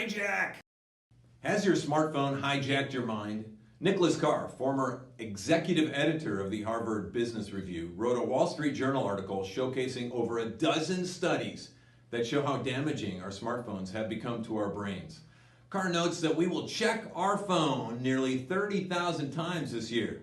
hijack! Has your smartphone hijacked your mind? Nicholas Carr, former executive editor of the Harvard Business Review, wrote a Wall Street Journal article showcasing over a dozen studies that show how damaging our smartphones have become to our brains. Carr notes that we will check our phone nearly 30,000 times this year.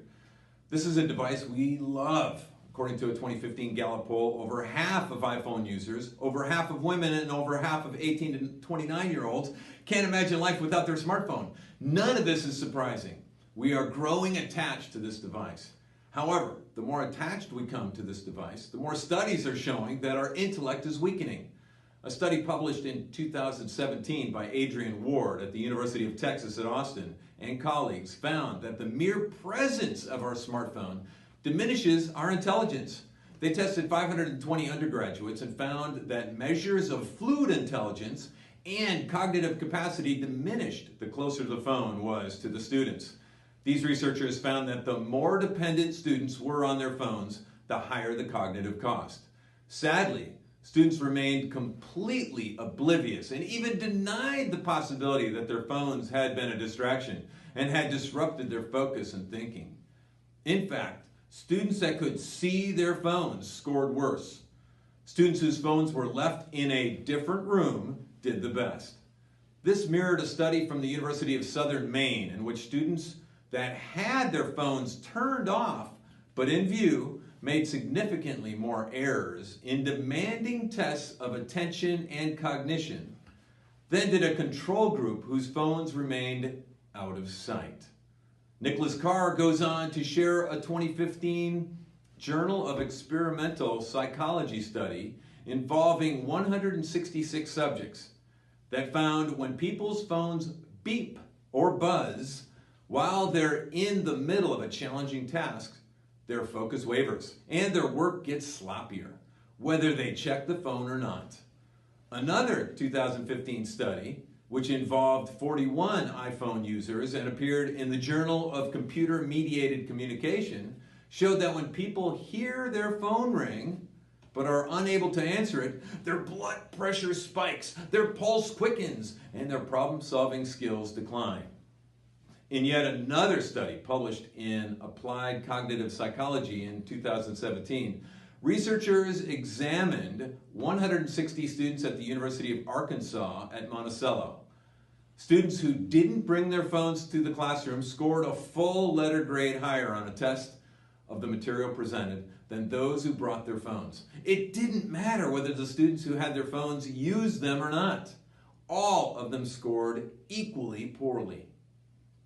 This is a device we love. According to a 2015 Gallup poll, over half of iPhone users, over half of women, and over half of 18 to 29-year-olds can't imagine life without their smartphone. None of this is surprising. We are growing attached to this device. However, the more attached we come to this device, the more studies are showing that our intellect is weakening. A study published in 2017 by Adrian Ward at the University of Texas at Austin and colleagues found that the mere presence of our smartphone diminishes our intelligence. They tested 520 undergraduates and found that measures of fluid intelligence and cognitive capacity diminished the closer the phone was to the students. These researchers found that the more dependent students were on their phones, the higher the cognitive cost. Sadly, students remained completely oblivious and even denied the possibility that their phones had been a distraction and had disrupted their focus and thinking. In fact, students that could see their phones scored worse. Students whose phones were left in a different room did the best. This mirrored a study from the University of Southern Maine in which students that had their phones turned off but in view made significantly more errors in demanding tests of attention and cognition than did a control group whose phones remained out of sight. Nicholas Carr goes on to share a 2015 Journal of Experimental Psychology study involving 166 subjects that found when people's phones beep or buzz while they're in the middle of a challenging task, their focus wavers and their work gets sloppier, whether they check the phone or not. Another 2015 study, which involved 41 iPhone users and appeared in the Journal of Computer-Mediated Communication, showed that when people hear their phone ring but are unable to answer it, their blood pressure spikes, their pulse quickens, and their problem-solving skills decline. In yet another study published in Applied Cognitive Psychology in 2017, researchers examined 160 students at the University of Arkansas at Monticello. Students who didn't bring their phones to the classroom scored a full letter grade higher on a test of the material presented than those who brought their phones. It didn't matter whether the students who had their phones used them or not. All of them scored equally poorly.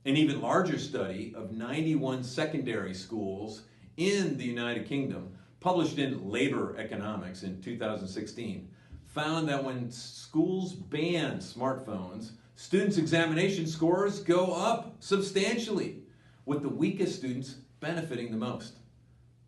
An even larger study of 91 secondary schools in the United Kingdom, published in Labor Economics in 2016, found that when schools ban smartphones, students' examination scores go up substantially, with the weakest students benefiting the most.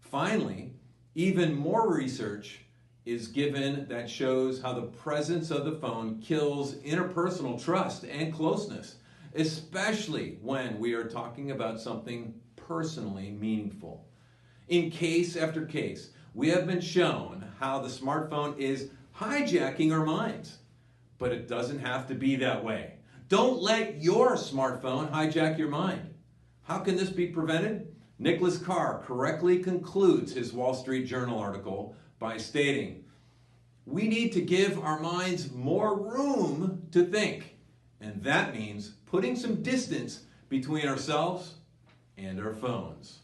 Finally, even more research is given that shows how the presence of the phone kills interpersonal trust and closeness, especially when we are talking about something personally meaningful. In case after case, we have been shown how the smartphone is hijacking our minds, but it doesn't have to be that way. Don't let your smartphone hijack your mind. How can this be prevented? Nicholas Carr correctly concludes his Wall Street Journal article by stating, "We need to give our minds more room to think, and that means putting some distance between ourselves and our phones."